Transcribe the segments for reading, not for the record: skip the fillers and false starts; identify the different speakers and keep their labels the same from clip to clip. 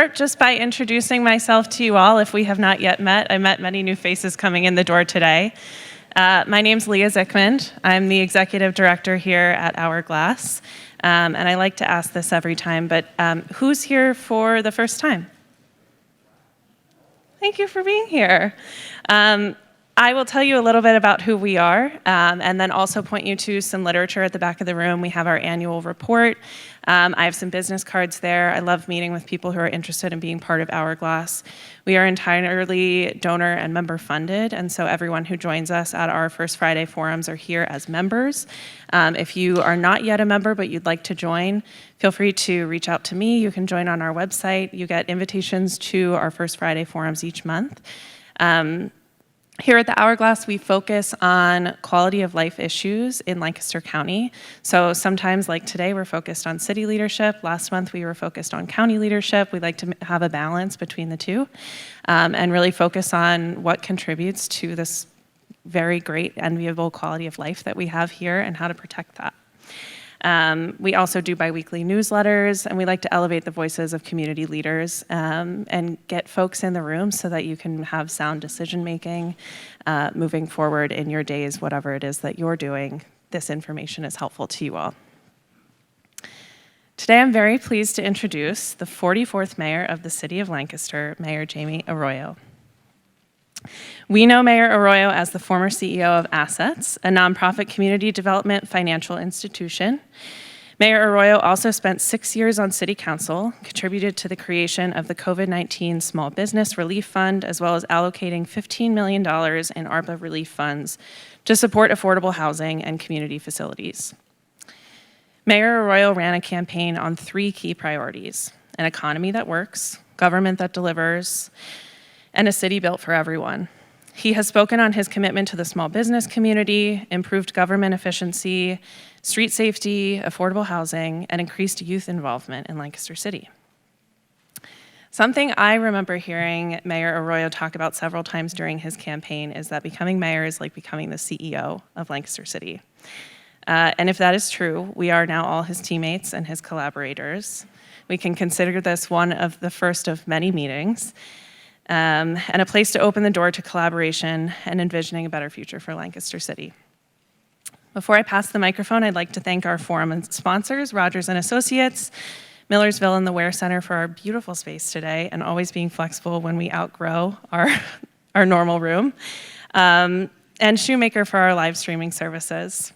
Speaker 1: start just by introducing myself to you all if we have not yet met. I met many new faces coming in the door today. My name's Leah Zickman. I'm the executive director here at Hourglass. And I like to ask this every time, but who's here for the first time? Thank you for being here. I will tell you a little bit about who we are, and then also point you to some literature at the back of the room. We have our annual report. I have some business cards there. I love meeting with people who are interested in being part of Hourglass. We are entirely donor and member funded, and so everyone who joins us at our First Friday forums are here as members. If you are not yet a member but you'd like to join, feel free to reach out to me. You can join on our website. You get invitations to our First Friday forums each month. Here at the Hourglass, we focus on quality of life issues in Lancaster County. So sometimes, like today, we're focused on city leadership. Last month, we were focused on county leadership. We like to have a balance between the two and really focus on what contributes to this very great, enviable quality of life that we have here and how to protect that. We also do biweekly newsletters, and we like to elevate the voices of community leaders and get folks in the room so that you can have sound decision-making moving forward in your days, whatever it is that you're doing. This information is helpful to you all. Today, I'm very pleased to introduce the 44th Mayor of the City of Lancaster, Mayor Jaime Arroyo. We know Mayor Arroyo as the former CEO of Assets, a nonprofit community development financial institution. Mayor Arroyo also spent 6 years on City Council, contributed to the creation of the COVID-19 Small Business Relief Fund, as well as allocating $15 million in ARPA relief funds to support affordable housing and community facilities. Mayor Arroyo ran a campaign on 3 key priorities: an economy that works, government that delivers, and a city built for everyone. He has spoken on his commitment to the small business community, improved government efficiency, street safety, affordable housing, and increased youth involvement in Lancaster City. Something I remember hearing Mayor Arroyo talk about several times during his campaign is that becoming mayor is like becoming the CEO of Lancaster City. And if that is true, we are now all his teammates and his collaborators. We can consider this one of the first of many meetings, and a place to open the door to collaboration and envisioning a better future for Lancaster City. Before I pass the microphone, I'd like to thank our forum and sponsors, Rogers & Associates, Millersville, and the Ware Center for our beautiful space today and always being flexible when we outgrow our normal room, and Shoemaker for our live streaming services.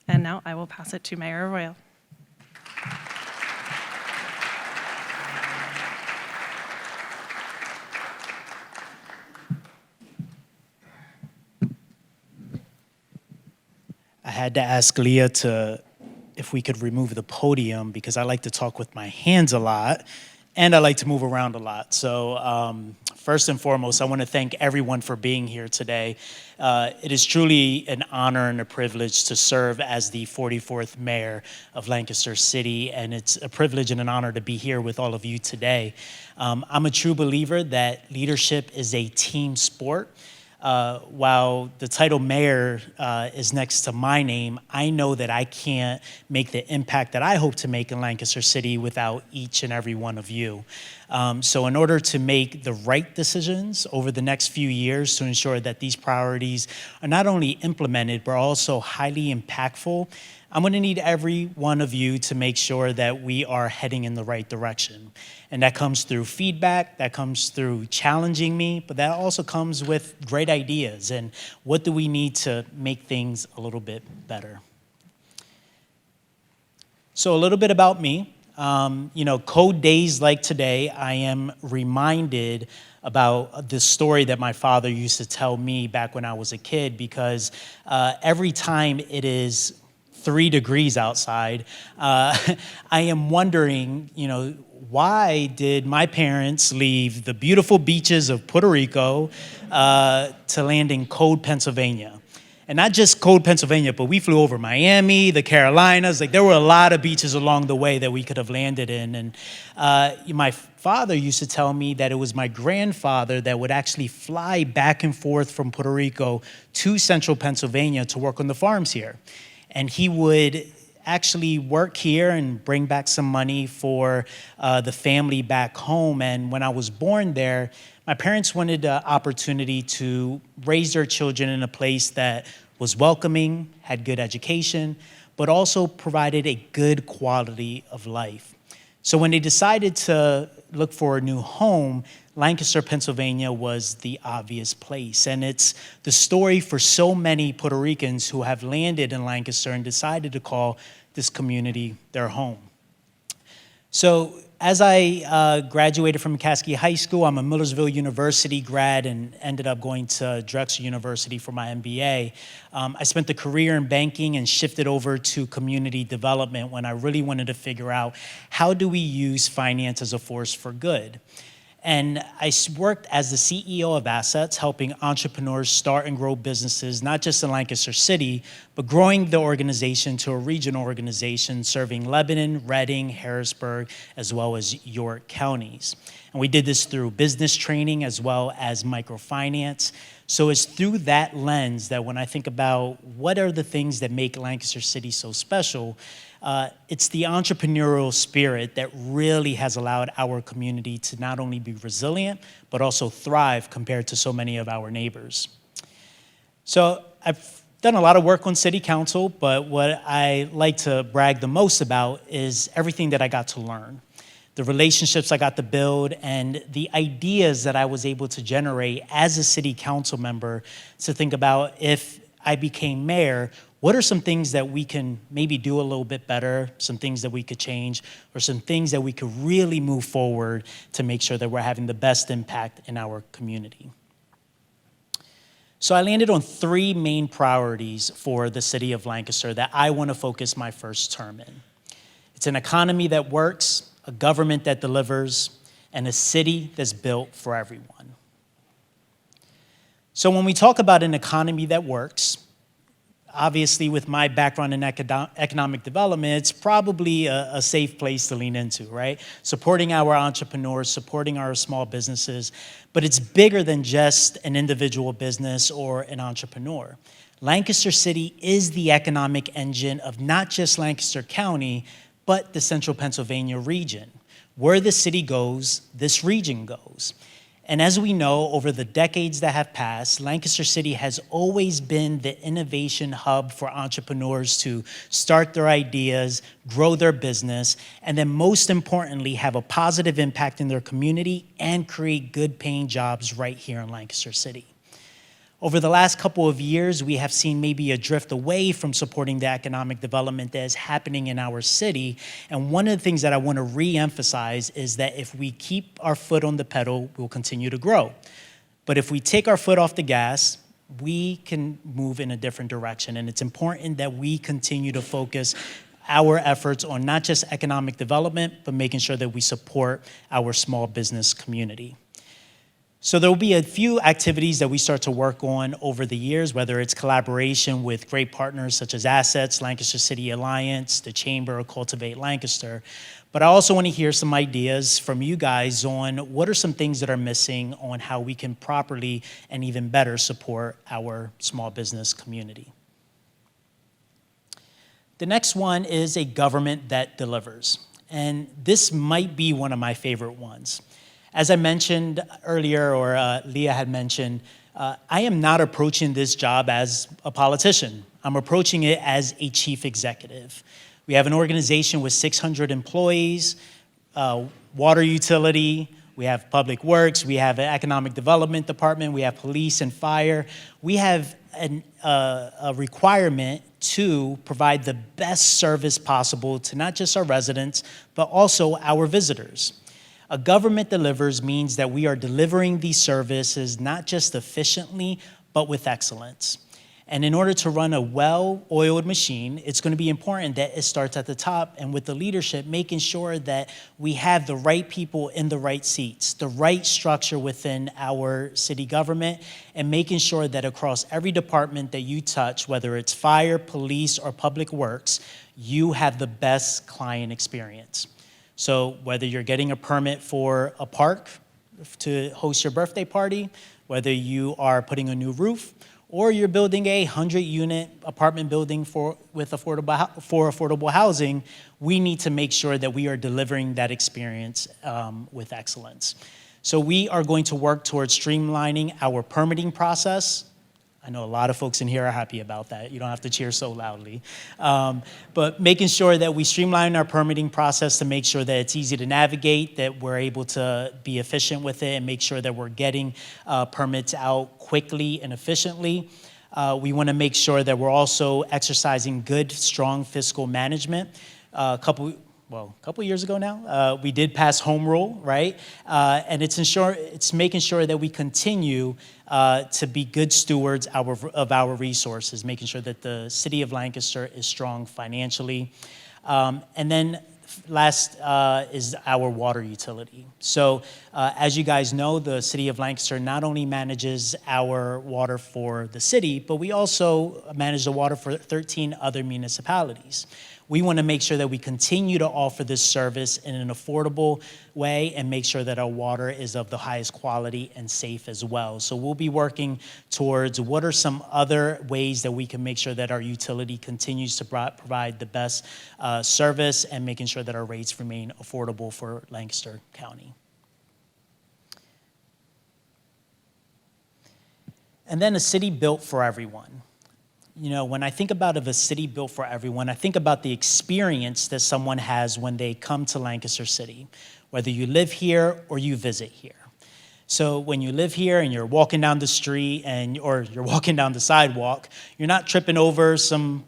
Speaker 1: And now I will pass it to Mayor Arroyo.
Speaker 2: I had to ask Leah if we could remove the podium because I like to talk with my hands a lot and I like to move around a lot. So first and foremost, I want to thank everyone for being here today. It is truly an honor and a privilege to serve as the 44th Mayor of Lancaster City, and it's a privilege and an honor to be here with all of you today. I'm a true believer that leadership is a team sport. While the title mayor is next to my name, I know that I can't make the impact that I hope to make in Lancaster City without each and every one of you. So in order to make the right decisions over the next few years to ensure that these priorities are not only implemented, but also highly impactful, I'm going to need every one of you to make sure that we are heading in the right direction. And that comes through feedback, that comes through challenging me, but that also comes with great ideas and what do we need to make things a little bit better. So a little bit about me. Cold days like today, I am reminded about the story that my father used to tell me back when I was a kid, because every time it is 3 degrees outside, I am wondering, why did my parents leave the beautiful beaches of Puerto Rico to land in cold Pennsylvania? And not just cold Pennsylvania, but we flew over Miami, the Carolinas. There were a lot of beaches along the way that we could have landed in. And my father used to tell me that it was my grandfather that would actually fly back and forth from Puerto Rico to central Pennsylvania to work on the farms here. And he would actually work here and bring back some money for the family back home. And when I was born there, my parents wanted the opportunity to raise their children in a place that was welcoming, had good education, but also provided a good quality of life. So when they decided to look for a new home, Lancaster, Pennsylvania was the obvious place. And it's the story for so many Puerto Ricans who have landed in Lancaster and decided to call this community their home. So as I graduated from McCaskey High School, I'm a Millersville University grad and ended up going to Drexel University for my MBA. I spent a career in banking and shifted over to community development when I really wanted to figure out how do we use finance as a force for good. And I worked as the CEO of Assets, helping entrepreneurs start and grow businesses, not just in Lancaster City, but growing the organization to a regional organization serving Lebanon, Reading, Harrisburg, as well as York counties. And we did this through business training as well as microfinance. So it's through that lens that when I think about what are the things that make Lancaster City so special, it's the entrepreneurial spirit that really has allowed our community to not only be resilient, but also thrive compared to so many of our neighbors. So I've done a lot of work on city council, but what I like to brag the most about is everything that I got to learn. The relationships I got to build and the ideas that I was able to generate as a city council member to think about if I became mayor, what are some things that we can maybe do a little bit better, some things that we could change, or some things that we could really move forward to make sure that we're having the best impact in our community. So I landed on 3 main priorities for the city of Lancaster that I want to focus my first term in. It's an economy that works, a government that delivers, and a city that's built for everyone. So when we talk about an economy that works, obviously with my background in economic development, it's probably a safe place to lean into, right? Supporting our entrepreneurs, supporting our small businesses, but it's bigger than just an individual business or an entrepreneur. Lancaster City is the economic engine of not just Lancaster County, but the central Pennsylvania region. Where the city goes, this region goes. And as we know, over the decades that have passed, Lancaster City has always been the innovation hub for entrepreneurs to start their ideas, grow their business, and then most importantly, have a positive impact in their community and create good paying jobs right here in Lancaster City. Over the last couple of years, we have seen maybe a drift away from supporting the economic development that is happening in our city. And one of the things that I want to re-emphasize is that if we keep our foot on the pedal, we'll continue to grow. But if we take our foot off the gas, we can move in a different direction. And it's important that we continue to focus our efforts on not just economic development, but making sure that we support our small business community. So there will be a few activities that we start to work on over the years, whether it's collaboration with great partners such as Assets, Lancaster City Alliance, the Chamber, or Cultivate Lancaster. But I also want to hear some ideas from you guys on what are some things that are missing on how we can properly and even better support our small business community. The next one is a government that delivers. And this might be one of my favorite ones. As I mentioned earlier, or Leah had mentioned, I am not approaching this job as a politician. I'm approaching it as a chief executive. We have an organization with 600 employees, water utility, we have public works, we have an economic development department, we have police and fire. We have a requirement to provide the best service possible to not just our residents, but also our visitors. A government delivers means that we are delivering these services not just efficiently, but with excellence. And in order to run a well-oiled machine, it's going to be important that it starts at the top and with the leadership, making sure that we have the right people in the right seats, the right structure within our city government, and making sure that across every department that you touch, whether it's fire, police, or public works, you have the best client experience. So whether you're getting a permit for a park to host your birthday party, whether you are putting a new roof, or you're building a 100-unit apartment building for affordable housing, we need to make sure that we are delivering that experience with excellence. So we are going to work towards streamlining our permitting process. I know a lot of folks in here are happy about that. You don't have to cheer so loudly. But making sure that we streamline our permitting process to make sure that it's easy to navigate, that we're able to be efficient with it, and make sure that we're getting permits out quickly and efficiently. We want to make sure that we're also exercising good, strong fiscal management. A couple years ago now, we did pass home rule, right? And it's making sure that we continue to be good stewards of our resources, making sure that the City of Lancaster is strong financially. And then last is our water utility. So as you guys know, the City of Lancaster not only manages our water for the city, but we also manage the water for 13 other municipalities. We want to make sure that we continue to offer this service in an affordable way and make sure that our water is of the highest quality and safe as well. So we'll be working towards what are some other ways that we can make sure that our utility continues to provide the best service and making sure that our rates remain affordable for Lancaster County. And then a city built for everyone. You know, when I think about a city built for everyone, I think about the experience that someone has when they come to Lancaster City, whether you live here or you visit here. So when you live here and you're walking down the street or you're walking down the sidewalk, you're not tripping over some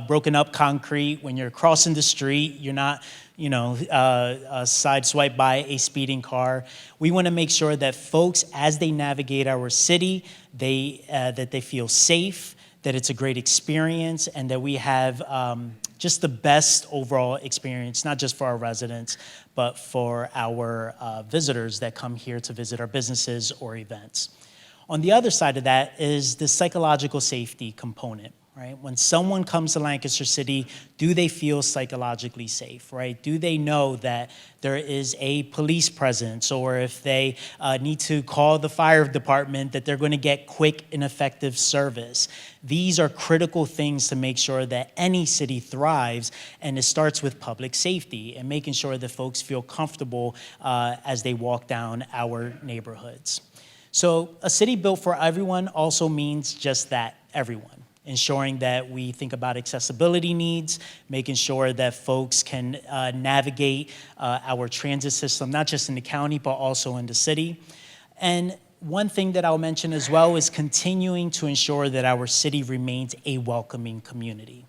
Speaker 2: broken up concrete. When you're crossing the street, you're not sideswiped by a speeding car. We want to make sure that folks, as they navigate our city, that they feel safe, that it's a great experience, and that we have just the best overall experience, not just for our residents, but for our visitors that come here to visit our businesses or events. On the other side of that is the psychological safety component, right? When someone comes to Lancaster City, do they feel psychologically safe, right? Do they know that there is a police presence, or if they need to call the fire department, that they're going to get quick and effective service? These are critical things to make sure that any city thrives, and it starts with public safety and making sure that folks feel comfortable as they walk down our neighborhoods. So a city built for everyone also means just that, everyone. Ensuring that we think about accessibility needs, making sure that folks can navigate our transit system, not just in the county, but also in the city. And one thing that I'll mention as well is continuing to ensure that our city remains a welcoming community.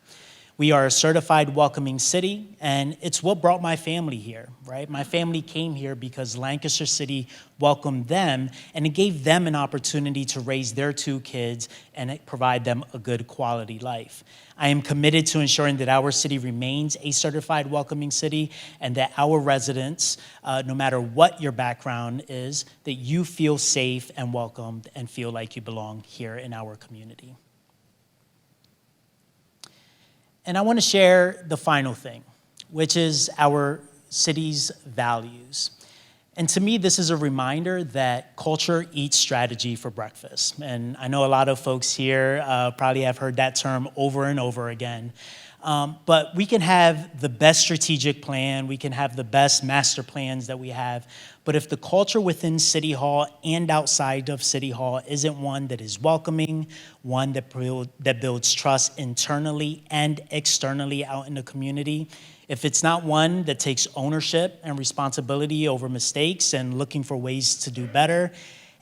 Speaker 2: We are a certified welcoming city, and it's what brought my family here, right? My family came here because Lancaster City welcomed them, and it gave them an opportunity to raise their 2 kids and provide them a good quality life. I am committed to ensuring that our city remains a certified welcoming city, and that our residents, no matter what your background is, that you feel safe and welcomed and feel like you belong here in our community. And I want to share the final thing, which is our city's values. And to me, this is a reminder that culture eats strategy for breakfast. And I know a lot of folks here probably have heard that term over and over again. But we can have the best strategic plan, we can have the best master plans that we have, but if the culture within City Hall and outside of City Hall isn't one that is welcoming, one that builds trust internally and externally out in the community, if it's not one that takes ownership and responsibility over mistakes and looking for ways to do better,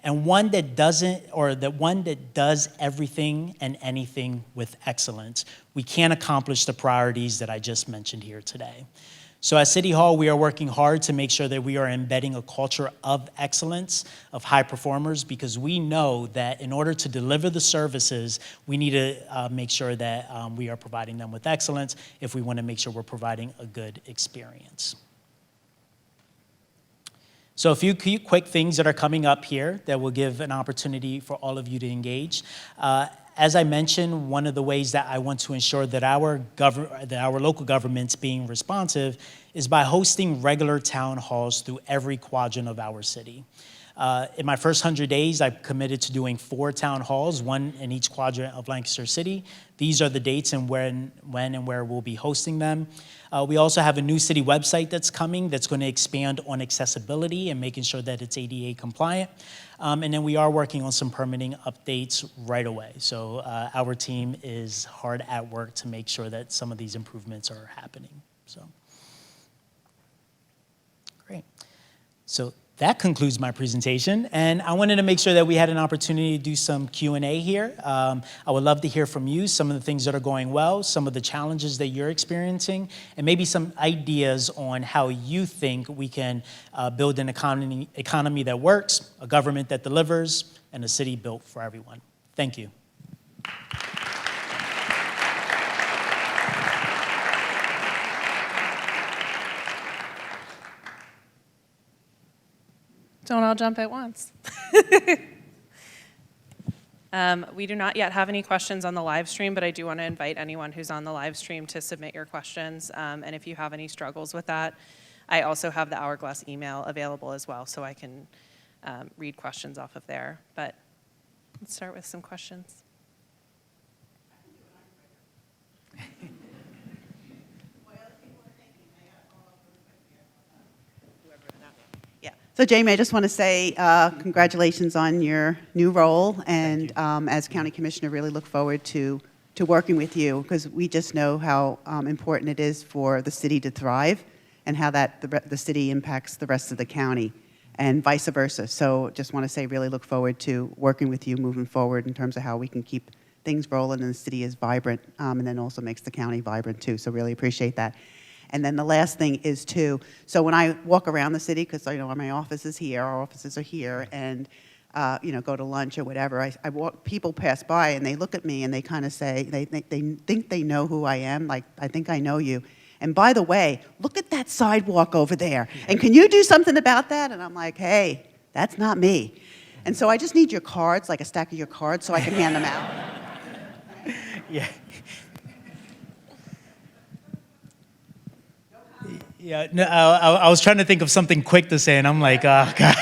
Speaker 2: and one that does everything and anything with excellence, we can't accomplish the priorities that I just mentioned here today. So at City Hall, we are working hard to make sure that we are embedding a culture of excellence, of high performers, because we know that in order to deliver the services, we need to make sure that we are providing them with excellence if we want to make sure we're providing a good experience. So a few quick things that are coming up here that will give an opportunity for all of you to engage. As I mentioned, one of the ways that I want to ensure that our local government's being responsive is by hosting regular town halls through every quadrant of our city. In my first 100 days, I've committed to doing 4 town halls, 1 in each quadrant of Lancaster City. These are the dates and when and where we'll be hosting them. We also have a new city website that's coming that's going to expand on accessibility and making sure that it's ADA compliant. And then we are working on some permitting updates right away. So our team is hard at work to make sure that some of these improvements are happening. So, great. So that concludes my presentation, and I wanted to make sure that we had an opportunity to do some Q&A here. I would love to hear from you, some of the things that are going well, some of the challenges that you're experiencing, and maybe some ideas on how you think we can build an economy that works, a government that delivers, and a city built for everyone. Thank you.
Speaker 1: Don't all jump at once. We do not yet have any questions on the live stream, but I do want to invite anyone who's on the live stream to submit your questions. And if you have any struggles with that, I also have the Hourglass email available as well, so I can read questions off of there. But let's start with some questions.
Speaker 3: So, Jaime, I just want to say congratulations on your new role, and as County Commissioner, really look forward to working with you, because we just know how important it is for the city to thrive and how the city impacts the rest of the county and vice versa. So just want to say really look forward to working with you moving forward in terms of how we can keep things rolling and the city is vibrant, and then also makes the county vibrant too. So really appreciate that. And then the last thing is too, so when I walk around the city, because I know my office is here, our offices are here, and go to lunch or whatever, I walk, people pass by and they look at me and they kind of say, they think they know who I am, like, I think I know you. And by the way, look at that sidewalk over there. And can you do something about that? And I'm like, hey, that's not me. And so I just need your cards, like a stack of your cards, so I can hand them out.
Speaker 2: Yeah. Yeah, no, I was trying to think of something quick to say, and I'm like, oh, God.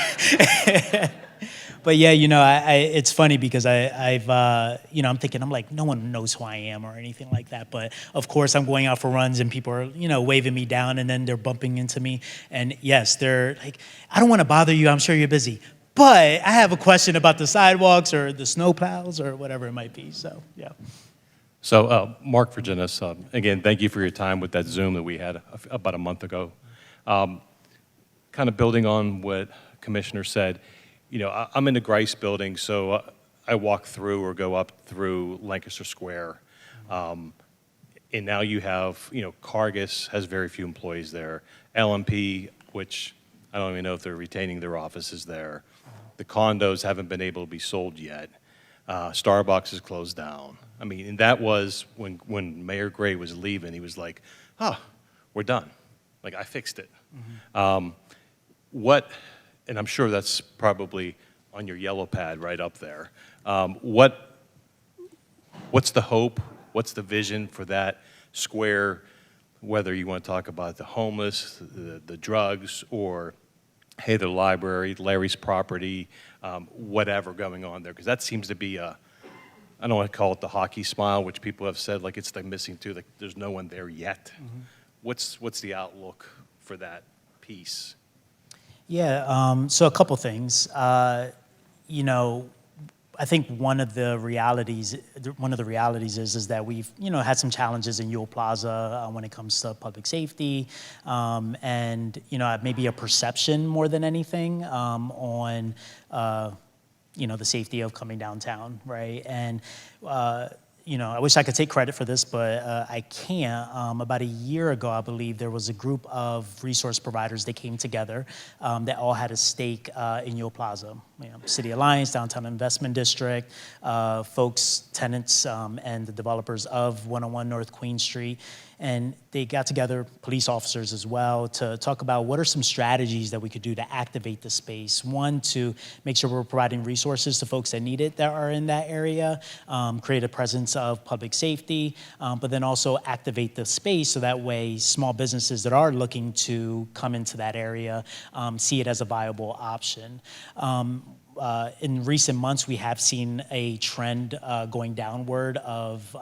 Speaker 2: But yeah, it's funny because I'm thinking, I'm like, no one knows who I am or anything like that. But of course, I'm going out for runs and people are, waving me down and then they're bumping into me. And yes, they're like, I don't want to bother you. I'm sure you're busy. But I have a question about the sidewalks or the snow plows or whatever it might be. So, yeah.
Speaker 4: So, Mark Virginis, again, thank you for your time with that Zoom that we had about a month ago. Kind of building on what Commissioner said, I'm in the Grice building, so I walk through or go up through Lancaster Square. And now you have, Cargus has very few employees there. LMP, which I don't even know if they're retaining their offices there. The condos haven't been able to be sold yet. Starbucks is closed down. I mean, and that was when Mayor Gray was leaving, he was like, oh, we're done. Like, I fixed it. Mm-hmm. And I'm sure that's probably on your yellow pad right up there. What's the hope? What's the vision for that square, whether you want to talk about the homeless, the drugs, or, hey, the library, Larry's property, whatever going on there? Because that seems to be I don't want to call it the hockey smile, which people have said, like it's the missing tooth, like there's no one there yet. Mm-hmm. What's the outlook for that piece?
Speaker 2: Yeah, so a couple things. I think one of the realities is that we've had some challenges in Ewell Plaza when it comes to public safety, and maybe a perception more than anything on the safety of coming downtown, right? And I wish I could take credit for this, but I can't. About a year ago, I believe, there was a group of resource providers that came together that all had a stake in Ewell Plaza. City Alliance, Downtown Investment District, folks, tenants, and the developers of 101 North Queen Street. and they got together, police officers as well, to talk about what are some strategies that we could do to activate the space. One, to make sure we're providing resources to folks that need it that are in that area, create a presence of public safety, but then also activate the space so that way small businesses that are looking to come into that area see it as a viable option. In recent months, we have seen a trend going downward of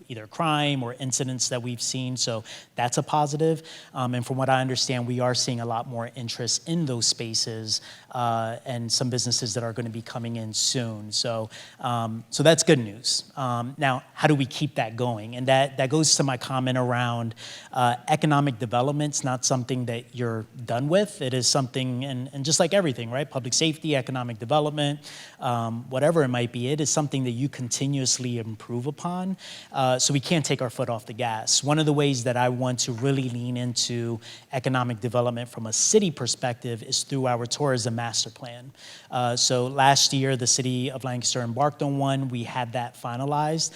Speaker 2: either crime or incidents that we've seen, so that's a positive. And from what I understand, we are seeing a lot more interest in those spaces and some businesses that are going to be coming in soon. So that's good news. Now, how do we keep that going? And that goes to my comment around economic development's not something that you're done with. It is something, and just like everything, right? Public safety, economic development, whatever it might be, it is something that you continuously improve upon. So we can't take our foot off the gas. One of the ways that I want to really lean into economic development from a city perspective is through our tourism master plan. So last year, the City of Lancaster embarked on one. We had that finalized.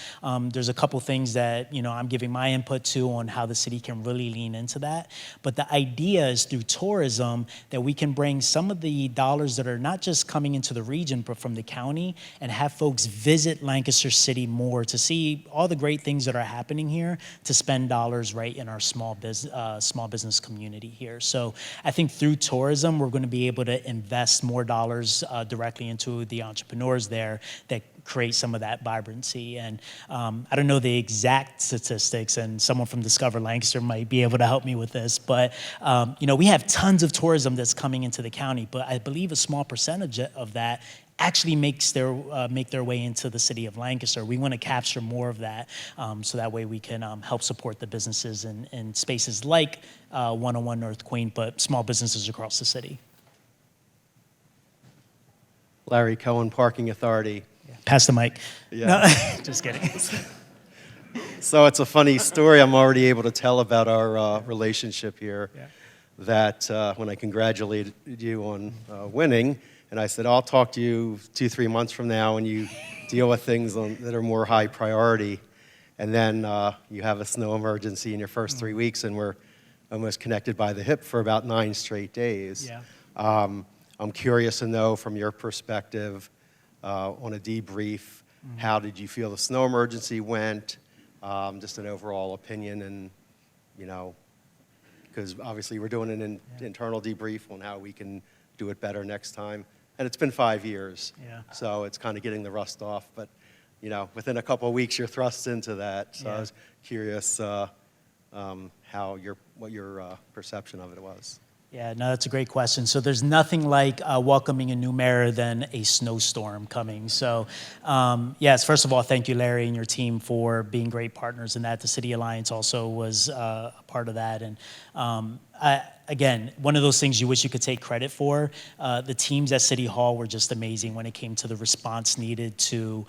Speaker 2: There's a couple things that I'm giving my input to on how the city can really lean into that. But the idea is through tourism that we can bring some of the dollars that are not just coming into the region, but from the county, and have folks visit Lancaster City more to see all the great things that are happening here, to spend dollars right in our small business community here. So I think through tourism, we're going to be able to invest more dollars directly into the entrepreneurs there that create some of that vibrancy. And I don't know the exact statistics, and someone from Discover Lancaster might be able to help me with this, but we have tons of tourism that's coming into the county, but I believe a small percentage of that actually make their way into the city of Lancaster. We want to capture more of that, so that way we can help support the businesses in spaces like 101 North Queen, but small businesses across the city.
Speaker 5: Larry Cohen, Parking Authority.
Speaker 2: Pass the mic.
Speaker 5: Yeah.
Speaker 2: No, just kidding.
Speaker 5: So it's a funny story I'm already able to tell about our relationship here.
Speaker 2: Yeah.
Speaker 5: That when I congratulated you on winning, and I said, I'll talk to you 2-3 months from now when you deal with things that are more high priority. And then you have a snow emergency in your first 3 weeks, and we're almost connected by the hip for about 9 straight days.
Speaker 2: Yeah.
Speaker 5: I'm curious to know from your perspective on a debrief, how did you feel the snow emergency went? Just an overall opinion, and because obviously we're doing an internal debrief on how we can do it better next time. And it's been 5 years, so it's kind of getting the rust off. But within a couple of weeks, you're thrust into that. So I was curious what your perception of it was.
Speaker 2: Yeah, no, that's a great question. So there's nothing like welcoming a new mayor than a snowstorm coming. So yes, first of all, thank you, Larry, and your team for being great partners in that. The City Alliance also was a part of that. And again, one of those things you wish you could take credit for. The teams at City Hall were just amazing when it came to the response needed to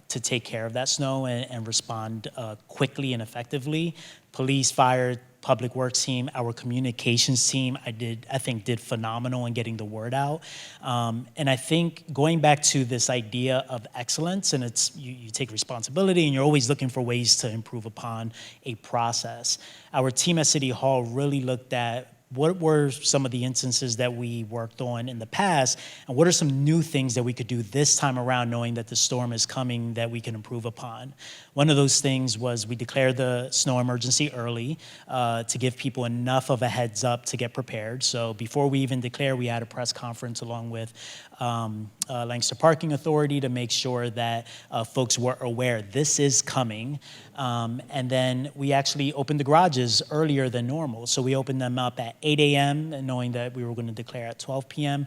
Speaker 2: take care of that snow and respond quickly and effectively. Police, fire, public works team, our communications team, I think did phenomenal in getting the word out. And I think going back to this idea of excellence, and it's you take responsibility and you're always looking for ways to improve upon a process. Our team at City Hall really looked at what were some of the instances that we worked on in the past, and what are some new things that we could do this time around, knowing that the storm is coming, that we can improve upon. One of those things was we declared the snow emergency early to give people enough of a heads up to get prepared. So before we even declare, we had a press conference along with Lancaster Parking Authority to make sure that folks were aware this is coming. And then we actually opened the garages earlier than normal. So we opened them up at 8 a.m. knowing that we were going to declare at 12 p.m.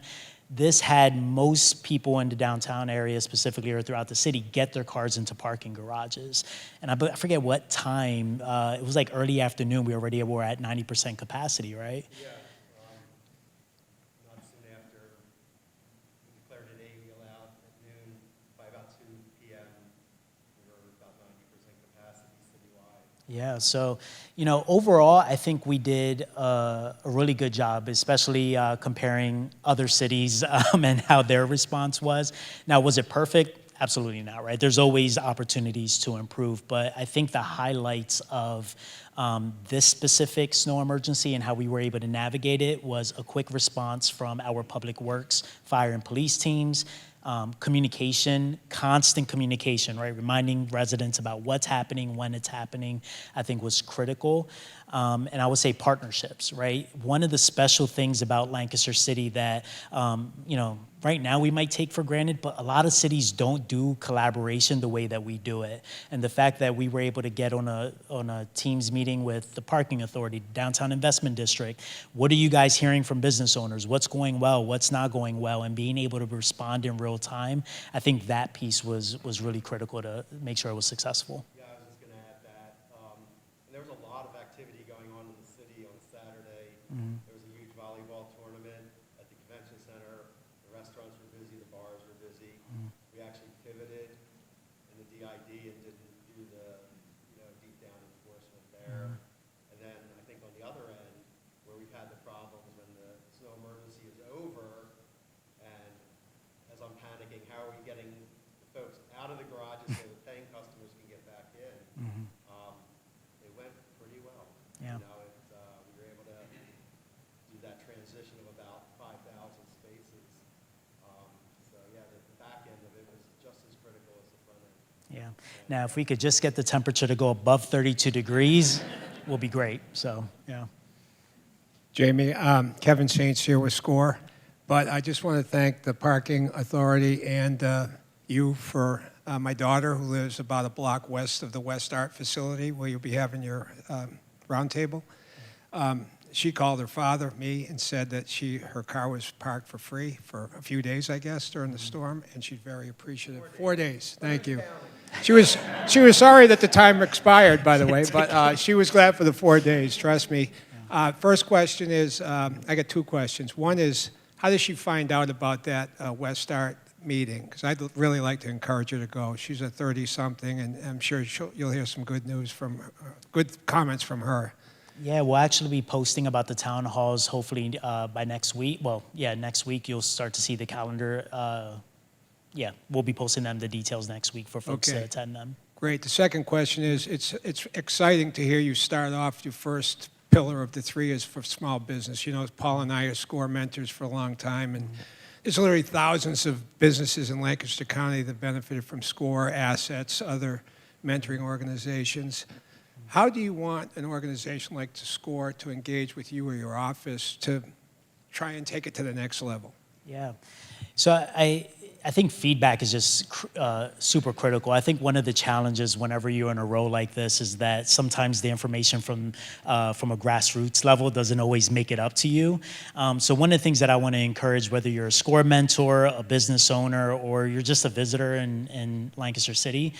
Speaker 2: This had most people in the downtown area specifically or throughout the city get their cars into parking garages. And I forget what time, it was like early afternoon, we already were at 90% capacity, right?
Speaker 5: Yeah. Not soon after we declared at 8, we allowed at noon. By about 2 p.m., we were about 90% capacity citywide.
Speaker 2: Yeah, so, overall, I think we did a really good job, especially comparing other cities and how their response was. Now, was it perfect? Absolutely not, right? There's always opportunities to improve, but I think the highlights of this specific snow emergency and how we were able to navigate it was a quick response from our public works, fire, and police teams. Communication, constant communication, right? Reminding residents about what's happening, when it's happening, I think was critical. And I would say partnerships, right? One of the special things about Lancaster City that, right now we might take for granted, but a lot of cities don't do collaboration the way that we do it. And the fact that we were able to get on a Teams meeting with the Parking Authority, Downtown Investment District, what are you guys hearing from business owners? What's going well? What's not going well? And being able to respond in real time, I think that piece was really critical to make sure it was successful.
Speaker 5: Yeah, I was just going to add that. There was a lot of activity going on in the city on Saturday. There was a huge volleyball tournament at the convention center. The restaurants were busy, the bars were busy. We actually pivoted in the DID and didn't do the deep down enforcement there. And then I think on the other end, where we've had the problems when the snow emergency is over, and as I'm panicking, how are we getting the folks out of the garages so the paying customers can get back in? It went pretty well.
Speaker 2: Yeah.
Speaker 5: We were able to do that transition of about 5,000 spaces. So yeah, the back end of it was just as critical as the front end.
Speaker 2: Yeah. Now, if we could just get the temperature to go above 32 degrees, will be great. So, yeah.
Speaker 6: Jamie, Kevin Saints here with SCORE, but I just want to thank the Parking Authority and you for my daughter, who lives about a block west of the West Art facility where you'll be having your roundtable. She called her father, me, and said that her car was parked for free for a few days, I guess, during the storm, and she's very appreciative. 4 days, thank you. She was sorry that the time expired, by the way, but she was glad for the 4 days, trust me. First question is, I got two questions. One is, how did she find out about that West Art meeting? Because I'd really like to encourage her to go. She's a 30-something, and I'm sure you'll hear some good news from her, good comments from her.
Speaker 2: Yeah, we'll actually be posting about the town halls hopefully by next week. Well, yeah, next week you'll start to see the calendar. We'll be posting the details next week for folks to attend them.
Speaker 6: Great. The second question is, it's exciting to hear you start off your first pillar of the three is for small business. Paul and I are SCORE mentors for a long time, and there's literally thousands of businesses in Lancaster County that benefited from SCORE assets, other mentoring organizations. How do you want an organization like SCORE to engage with you or your office to try and take it to the next level?
Speaker 2: Yeah. So I think feedback is just super critical. I think one of the challenges whenever you're in a role like this is that sometimes the information from a grassroots level doesn't always make it up to you. So one of the things that I want to encourage, whether you're a SCORE mentor, a business owner, or you're just a visitor in Lancaster City,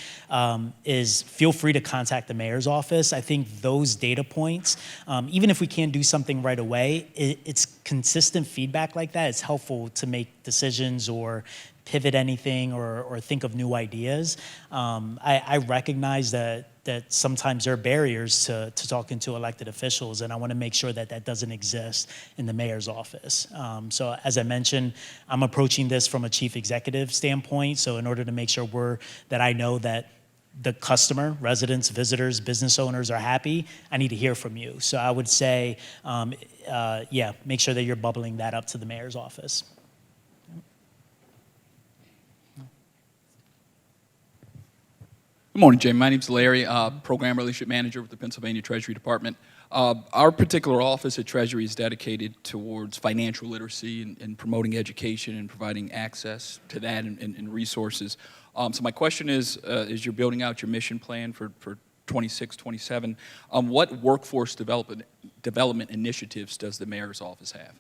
Speaker 2: is feel free to contact the mayor's office. I think those data points, even if we can't do something right away, it's consistent feedback like that. It's helpful to make decisions or pivot anything or think of new ideas. I recognize that sometimes there are barriers to talking to elected officials, and I want to make sure that doesn't exist in the mayor's office. So as I mentioned, I'm approaching this from a chief executive standpoint. So in order to make sure that I know that the customer, residents, visitors, business owners are happy, I need to hear from you. So I would say, make sure that you're bubbling that up to the mayor's office.
Speaker 7: Good morning, Jim. My name's Larry, Program Relationship Manager with the Pennsylvania Treasury Department. Our particular office at Treasury is dedicated towards financial literacy and promoting education and providing access to that and resources. So my question is, as you're building out your mission plan for 26, 27, what workforce development initiatives does the mayor's office have?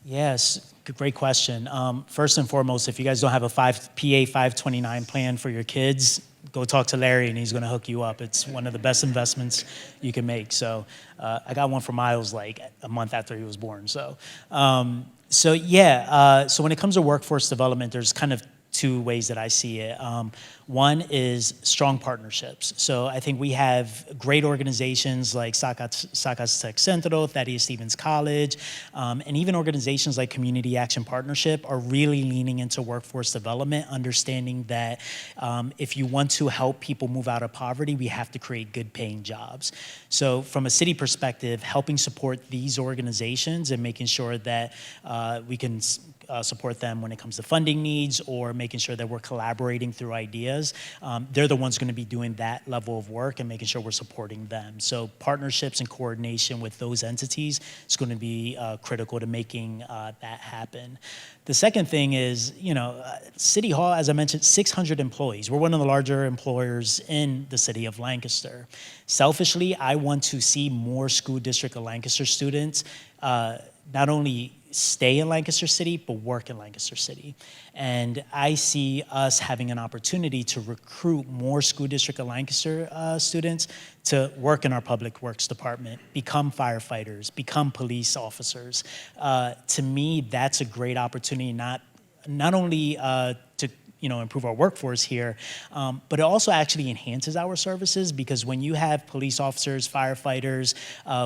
Speaker 2: Yes, great question. First and foremost, if you guys don't have a PA 529 plan for your kids, go talk to Larry and he's going to hook you up. It's one of the best investments you can make. So I got one for Miles like a month after he was born. So when it comes to workforce development, there's kind of two ways that I see it. One is strong partnerships. So I think we have great organizations like Sacas Tech Centro, Thaddeus Stevens College, and even organizations like Community Action Partnership are really leaning into workforce development, understanding that if you want to help people move out of poverty, we have to create good paying jobs. So from a city perspective, helping support these organizations and making sure that we can support them when it comes to funding needs or making sure that we're collaborating through ideas. They're the ones going to be doing that level of work and making sure we're supporting them. So partnerships and coordination with those entities is going to be critical to making that happen. The second thing is, City Hall, as I mentioned, 600 employees. We're one of the larger employers in the city of Lancaster. Selfishly, I want to see more School District of Lancaster students not only stay in Lancaster City, but work in Lancaster City. And I see us having an opportunity to recruit more School District of Lancaster students to work in our public works department, become firefighters, become police officers. To me, that's a great opportunity, not only to improve our workforce here, but it also actually enhances our services because when you have police officers, firefighters,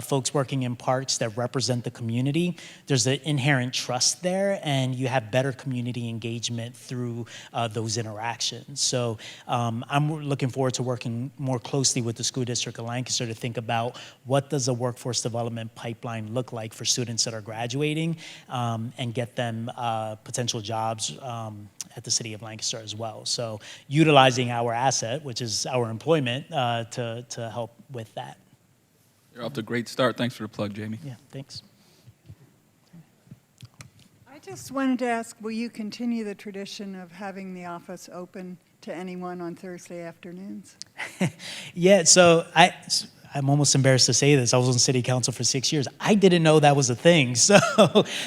Speaker 2: folks working in parks that represent the community, there's an inherent trust there and you have better community engagement through those interactions. So I'm looking forward to working more closely with the School District of Lancaster to think about what does a workforce development pipeline look like for students that are graduating and get them potential jobs at the City of Lancaster as well. So utilizing our asset, which is our employment, to help with that.
Speaker 7: You're off to a great start. Thanks for the plug, Jamie.
Speaker 2: Yeah, thanks.
Speaker 8: I just wanted to ask, will you continue the tradition of having the office open to anyone on Thursday afternoons?
Speaker 2: Yeah, so I'm almost embarrassed to say this. I was on city council for 6 years. I didn't know that was a thing. So,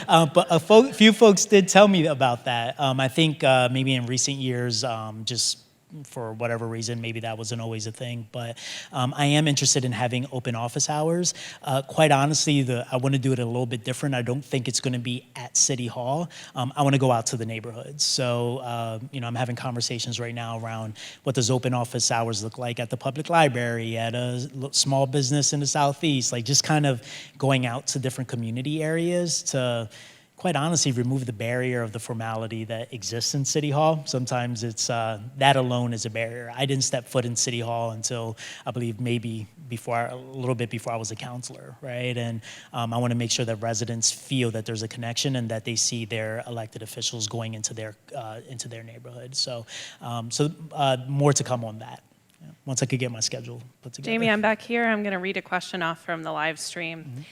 Speaker 2: but a few folks did tell me about that. I think maybe in recent years, just for whatever reason, maybe that wasn't always a thing. But I am interested in having open office hours. Quite honestly, I want to do it a little bit different. I don't think it's going to be at City Hall. I want to go out to the neighborhoods. So, I'm having conversations right now around what does open office hours look like at the public library, at a small business in the Southeast, like just kind of going out to different community areas to quite honestly, remove the barrier of the formality that exists in City Hall. Sometimes it's, that alone is a barrier. I didn't step foot in City Hall until, I believe, maybe a little bit before I was a counselor, right? And I want to make sure that residents feel that there's a connection and that they see their elected officials going into their neighborhood. So, more to come on that. Once I could get my schedule put together.
Speaker 1: Jamie, I'm back here. I'm going to read a question off from the live stream.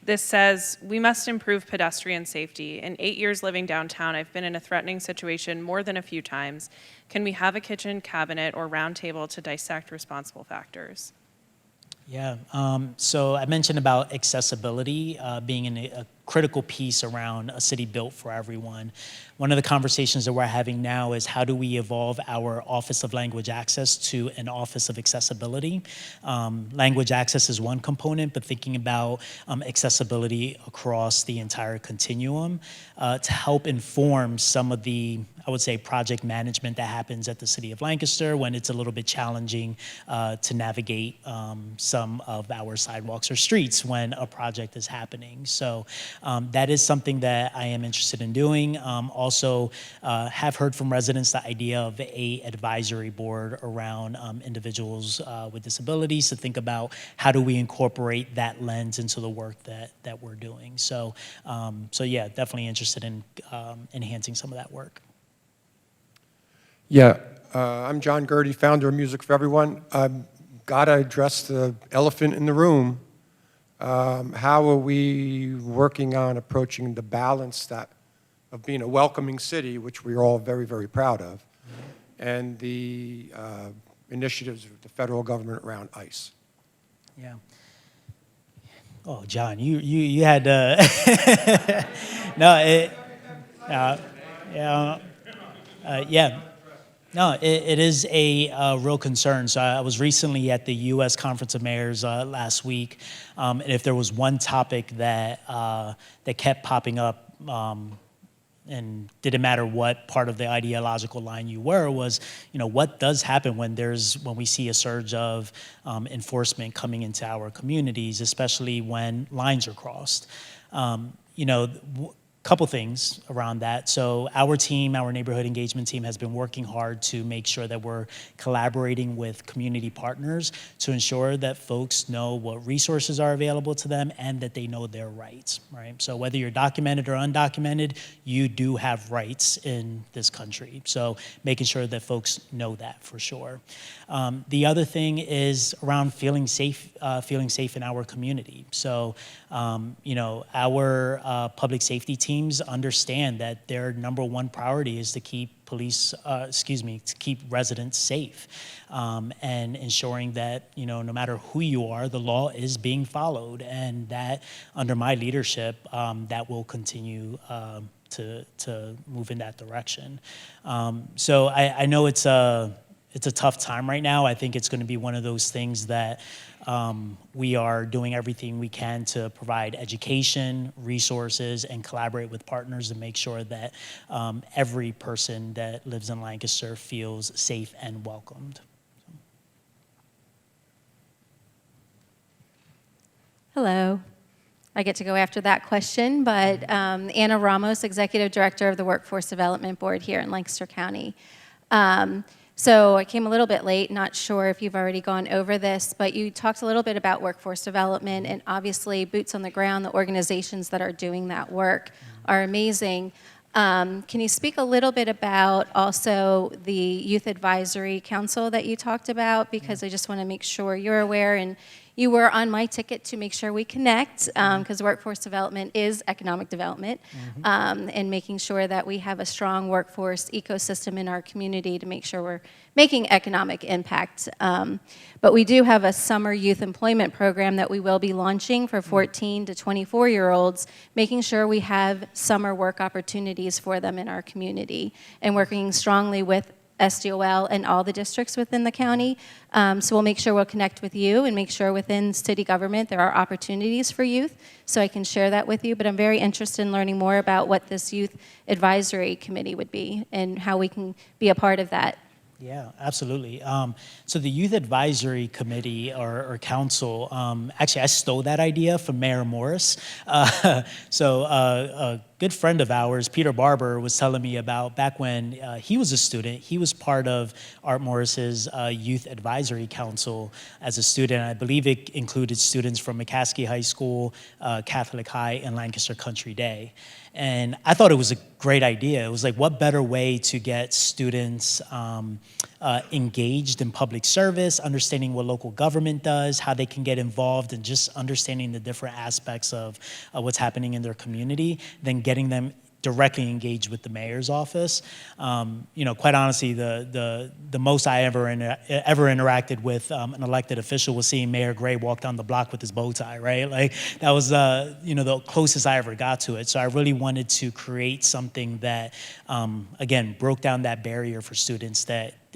Speaker 1: This says, we must improve pedestrian safety. In 8 years living downtown, I've been in a threatening situation more than a few times. Can we have a kitchen cabinet or round table to dissect responsible factors?
Speaker 2: Yeah, so I mentioned about accessibility being a critical piece around a city built for everyone. One of the conversations that we're having now is how do we evolve our Office of Language Access to an Office of Accessibility? Language access is one component, but thinking about accessibility across the entire continuum to help inform some of the, I would say, project management that happens at the City of Lancaster when it's a little bit challenging to navigate some of our sidewalks or streets when a project is happening. So that is something that I am interested in doing. Also have heard from residents the idea of a advisory board around individuals with disabilities to think about how do we incorporate that lens into the work that we're doing. So, yeah, definitely interested in enhancing some of that work.
Speaker 9: Yeah, I'm John Gertie, founder of Music for Everyone. Gotta address the elephant in the room. How are we working on approaching the balance of being a welcoming city, which we're all very, very proud of, and the initiatives of the federal government around ICE?
Speaker 2: Yeah. Oh, John, you had no, yeah. No, it is a real concern. So I was recently at the U.S. Conference of Mayors last week, and if there was one topic that kept popping up and didn't matter what part of the ideological line you were, was, what does happen when we see a surge of enforcement coming into our communities, especially when lines are crossed. Couple things around that. So our team, our neighborhood engagement team, has been working hard to make sure that we're collaborating with community partners to ensure that folks know what resources are available to them and that they know their rights, right? So whether you're documented or undocumented, you do have rights in this country. So making sure that folks know that for sure. The other thing is around feeling safe in our community. So, our public safety teams understand that their number one priority is to keep keep residents safe, and ensuring that, no matter who you are, the law is being followed, and that under my leadership, that will continue to move in that direction. So I know it's a tough time right now. I think it's going to be one of those things that we are doing everything we can to provide education, resources, and collaborate with partners to make sure that every person that lives in Lancaster feels safe and welcomed.
Speaker 10: Hello. I get to go after that question, but Anna Ramos, Executive Director of the Workforce Development Board here in Lancaster County. So I came a little bit late, not sure if you've already gone over this, but you talked a little bit about workforce development, and obviously boots on the ground, the organizations that are doing that work are amazing. Can you speak a little bit about also the Youth Advisory Council that you talked about? Because I just want to make sure you're aware, and you were on my ticket to make sure we connect, because workforce development is economic development, and making sure that we have a strong workforce ecosystem in our community to make sure we're making economic impact. But we do have a summer youth employment program that we will be launching for 14 to 24-year-olds, making sure we have summer work opportunities for them in our community, and working strongly with SDOL and all the districts within the county. So we'll make sure we'll connect with you and make sure within city government there are opportunities for youth, so I can share that with you. But I'm very interested in learning more about what this Youth Advisory Committee would be and how we can be a part of that.
Speaker 2: Yeah, absolutely. So the Youth Advisory Committee or Council, actually I stole that idea from Mayor Morris. A good friend of ours, Peter Barber, was telling me about back when he was a student, he was part of Art Morris's Youth Advisory Council as a student. I believe it included students from McCaskey High School, Catholic High, and Lancaster Country Day. And I thought it was a great idea. It was like, what better way to get students engaged in public service, understanding what local government does, how they can get involved, and just understanding the different aspects of what's happening in their community, then getting them directly engaged with the mayor's office. Quite honestly, the most I ever interacted with an elected official was seeing Mayor Gray walk down the block with his bow tie, right? Like that was the closest I ever got to it. So I really wanted to create something that, again, broke down that barrier for students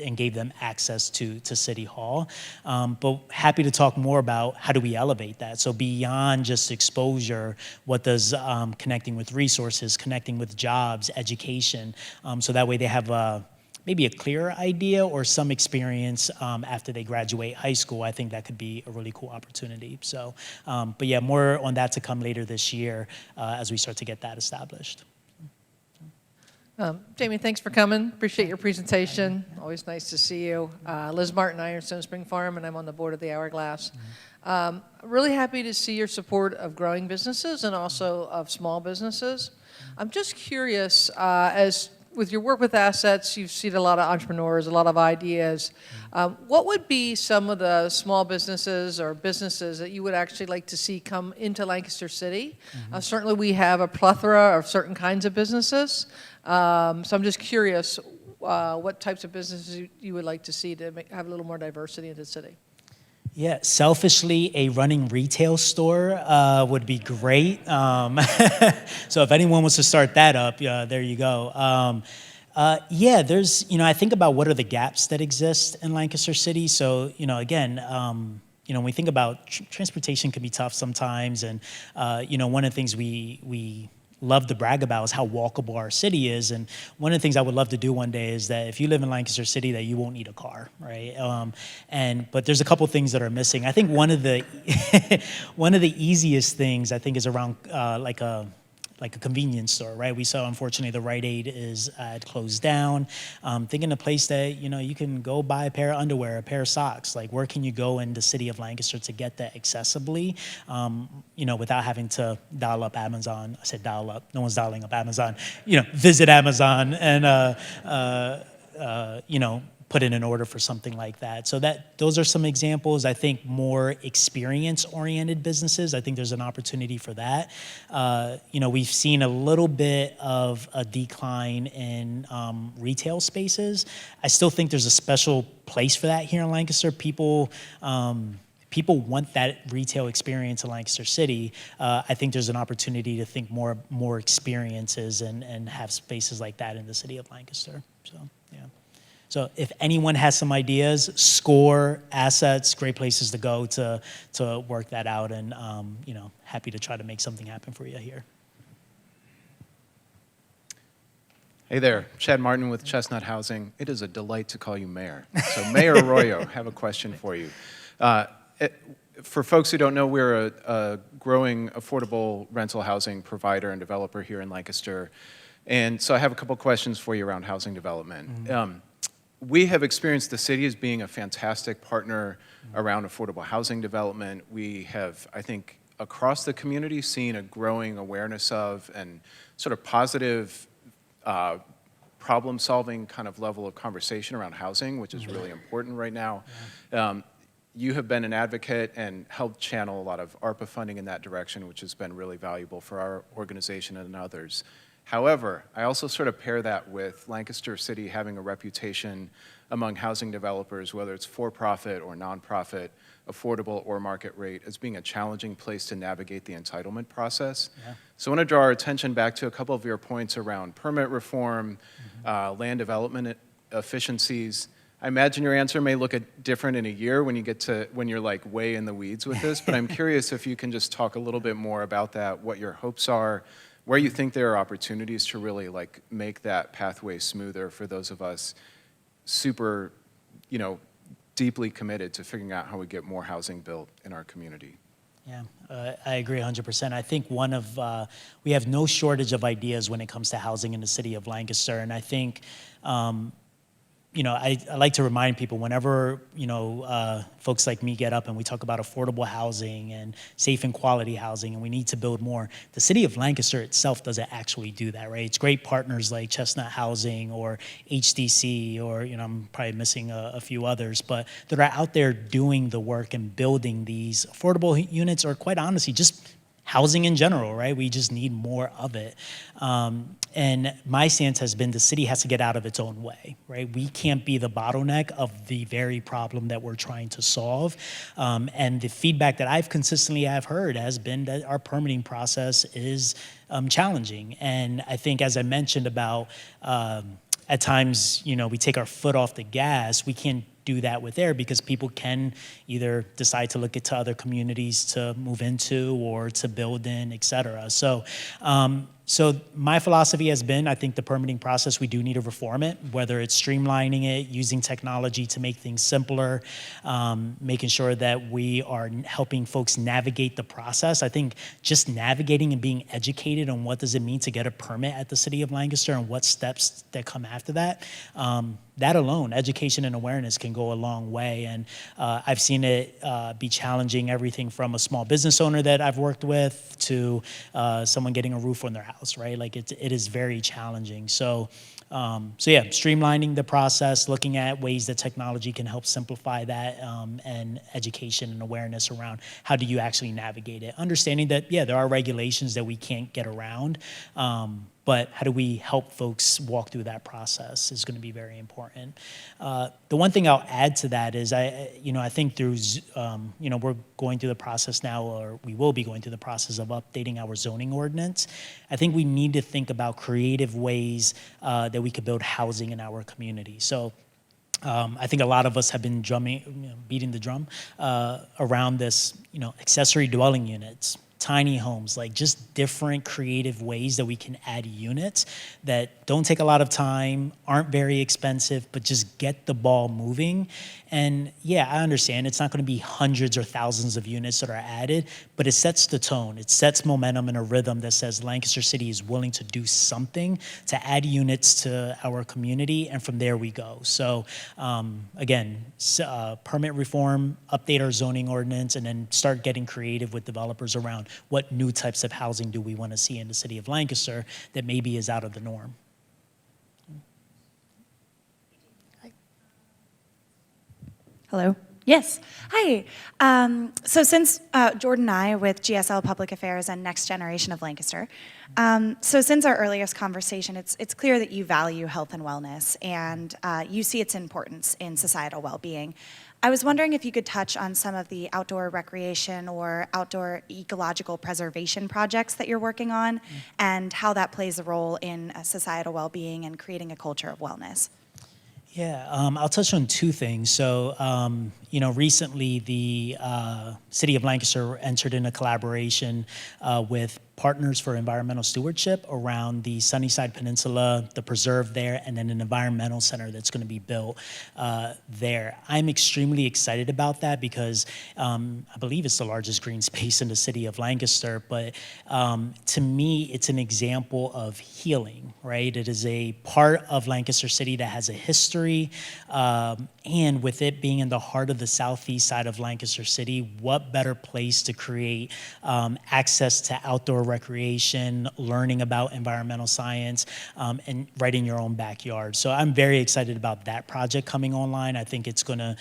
Speaker 2: and gave them access to City Hall. But happy to talk more about how do we elevate that. So beyond just exposure, what does connecting with resources, connecting with jobs, education, so that way they have maybe a clearer idea or some experience after they graduate high school. I think that could be a really cool opportunity. So, but yeah, more on that to come later this year as we start to get that established.
Speaker 11: Jamie, thanks for coming. Appreciate your presentation. Always nice to see you. Liz Martin, Ironstone Spring Farm, and I'm on the board of the Hourglass. Really happy to see your support of growing businesses and also of small businesses. I'm just curious, as with your work with assets, you've seen a lot of entrepreneurs, a lot of ideas. What would be some of the small businesses or businesses that you would actually like to see come into Lancaster City? Certainly we have a plethora of certain kinds of businesses. So I'm just curious what types of businesses you would like to see to have a little more diversity in the city.
Speaker 2: Yeah, selfishly, a running retail store would be great. So if anyone wants to start that up, there you go. Yeah, there's, I think about what are the gaps that exist in Lancaster City. So, again, when we think about transportation can be tough sometimes. And, one of the things we love to brag about is how walkable our city is. And one of the things I would love to do one day is that if you live in Lancaster City, that you won't need a car, right? But there's a couple things that are missing. I think one of the one of the easiest things I think is around like a convenience store, right? We saw, unfortunately, the Rite Aid is closed down. Thinking a place that, you can go buy a pair of underwear, a pair of socks. Like, where can you go in the city of Lancaster to get that accessibly, without having to dial up Amazon? I said dial up. No one's dialing up Amazon. Visit Amazon and, put in an order for something like that. So those are some examples. I think more experience-oriented businesses, I think there's an opportunity for that. We've seen a little bit of a decline in retail spaces. I still think there's a special place for that here in Lancaster. People want that retail experience in Lancaster City. I think there's an opportunity to think more experiences and have spaces like that in the city of Lancaster. So, yeah. So if anyone has some ideas, SCORE, assets, great places to go to work that out, and happy to try to make something happen for you here.
Speaker 12: Hey there, Chad Martin with Chestnut Housing. It is a delight to call you mayor. So Mayor Arroyo, have a question for you. For folks who don't know, we're a growing affordable rental housing provider and developer here in Lancaster. And so I have a couple questions for you around housing development. Mm-hmm. We have experienced the city as being a fantastic partner around affordable housing development. We have, I think, across the community seen a growing awareness of and sort of positive problem-solving kind of level of conversation around housing, which is really important right now. You have been an advocate and helped channel a lot of ARPA funding in that direction, which has been really valuable for our organization and others. However, I also sort of pair that with Lancaster City having a reputation among housing developers, whether it's for-profit or nonprofit, affordable or market rate, as being a challenging place to navigate the entitlement process. Yeah. So I want to draw our attention back to a couple of your points around permit reform, land development efficiencies. I imagine your answer may look different in a year when you're like way in the weeds with this, but I'm curious if you can just talk a little bit more about that, what your hopes are, where you think there are opportunities to really like make that pathway smoother for those of us super, deeply committed to figuring out how we get more housing built in our community.
Speaker 2: Yeah, I agree 100%. I think we have no shortage of ideas when it comes to housing in the city of Lancaster, and I think I like to remind people whenever, folks like me get up and we talk about affordable housing and safe and quality housing and we need to build more, the city of Lancaster itself doesn't actually do that, right? It's great partners like Chestnut Housing or HDC or, I'm probably missing a few others, but that are out there doing the work and building these affordable units, or quite honestly, just housing in general, right? We just need more of it. And my stance has been the city has to get out of its own way, right? We can't be the bottleneck of the very problem that we're trying to solve. And the feedback that I've consistently heard has been that our permitting process is challenging. And I think, as I mentioned about, at times, we take our foot off the gas. We can't do that with air because people can either decide to look into other communities to move into or to build in, et cetera. So my philosophy has been, I think the permitting process, we do need to reform it, whether it's streamlining it, using technology to make things simpler, making sure that we are helping folks navigate the process. I think just navigating and being educated on what does it mean to get a permit at the City of Lancaster and what steps that come after that, that alone, education and awareness can go a long way. And I've seen it be challenging, everything from a small business owner that I've worked with to someone getting a roof on their house, right? Like it is very challenging. So yeah, streamlining the process, looking at ways that technology can help simplify that, and education and awareness around how do you actually navigate it. Understanding that, yeah, there are regulations that we can't get around, but how do we help folks walk through that process is going to be very important. The one thing I'll add to that is I think through, we're going through the process now, or we will be going through the process of updating our zoning ordinance. I think we need to think about creative ways that we could build housing in our community. So I think a lot of us have been beating the drum around this, accessory dwelling units. tiny homes, like just different creative ways that we can add units that don't take a lot of time, aren't very expensive, but just get the ball moving. And yeah, I understand it's not going to be hundreds or thousands of units that are added, but it sets the tone. It sets momentum and a rhythm that says Lancaster City is willing to do something to add units to our community, and from there we go. So again, permit reform, update our zoning ordinance, and then start getting creative with developers around what new types of housing do we want to see in the city of Lancaster that maybe is out of the norm.
Speaker 13: Hello. Yes. Hi. So since Jordan and I with GSL Public Affairs and Next Generation of Lancaster, so since our earliest conversation, it's clear that you value health and wellness, and you see its importance in societal well-being. I was wondering if you could touch on some of the outdoor recreation or outdoor ecological preservation projects that you're working on, and how that plays a role in societal well-being and creating a culture of wellness.
Speaker 2: Yeah, I'll touch on two things. So, recently the City of Lancaster entered in a collaboration with Partners for Environmental Stewardship around the Sunnyside Peninsula, the preserve there, and then an environmental center that's going to be built there. I'm extremely excited about that because I believe it's the largest green space in the city of Lancaster, but to me, it's an example of healing, right? It is a part of Lancaster City that has a history, and with it being in the heart of the southeast side of Lancaster City, what better place to create access to outdoor recreation, learning about environmental science, and right in your own backyard. So I'm very excited about that project coming online. I think it's going to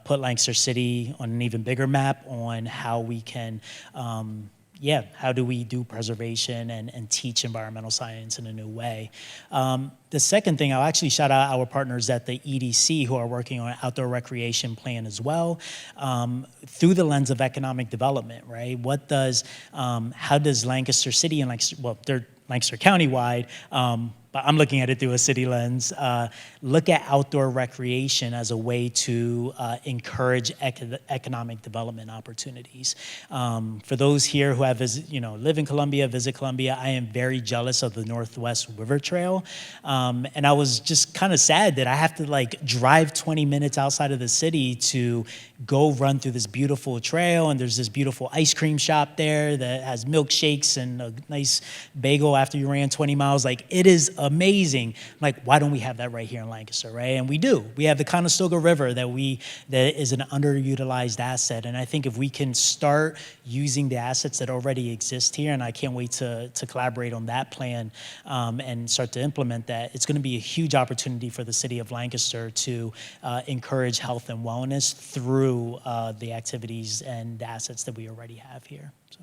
Speaker 2: put Lancaster City on an even bigger map on how we can how do we do preservation and teach environmental science in a new way. The second thing, I'll actually shout out our partners at the EDC who are working on an outdoor recreation plan as well, through the lens of economic development, right? How does Lancaster City and they're Lancaster County-wide, but I'm looking at it through a city lens, look at outdoor recreation as a way to encourage economic development opportunities. For those here who have live in Columbia, visit Columbia, I am very jealous of the Northwest River Trail. And I was just kind of sad that I have to drive 20 minutes outside of the city to go run through this beautiful trail, and there's this beautiful ice cream shop there that has milkshakes and a nice bagel after you ran 20 miles. It is amazing. Why don't we have that right here in Lancaster, right? And we do. We have the Conestoga River that is an underutilized asset, and I think if we can start using the assets that already exist here, and I can't wait to collaborate on that plan and start to implement that, it's going to be a huge opportunity for the city of Lancaster to encourage health and wellness through the activities and the assets that we already have here. So,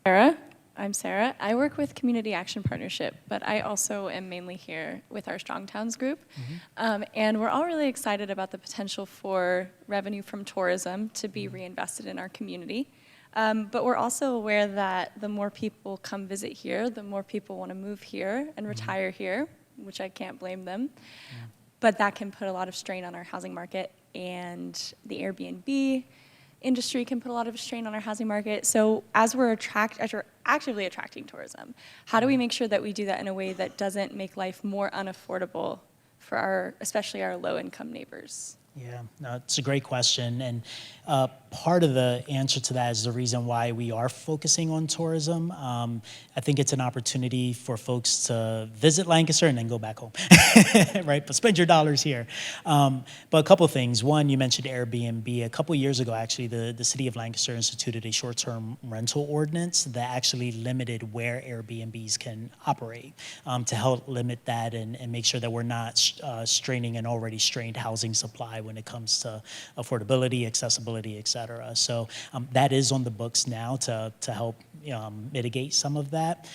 Speaker 2: yeah.
Speaker 14: I'm Sarah. I work with Community Action Partnership, but I also am mainly here with our Strong Towns group. And we're all really excited about the potential for revenue from tourism to be reinvested in our community. But we're also aware that the more people come visit here, the more people want to move here and retire here, which I can't blame them. But that can put a lot of strain on our housing market, and the Airbnb industry can put a lot of strain on our housing market. So as we're actively attracting tourism, how do we make sure that we do that in a way that doesn't make life more unaffordable for especially our low-income neighbors?
Speaker 2: Yeah, no, it's a great question. And part of the answer to that is the reason why we are focusing on tourism. I think it's an opportunity for folks to visit Lancaster and then go back home, right? But spend your dollars here. But a couple of things. One, you mentioned Airbnb. A couple of years ago, actually, the city of Lancaster instituted a short-term rental ordinance that actually limited where Airbnbs can operate to help limit that and make sure that we're not straining an already strained housing supply when it comes to affordability, accessibility, et cetera. So that is on the books now to help mitigate some of that.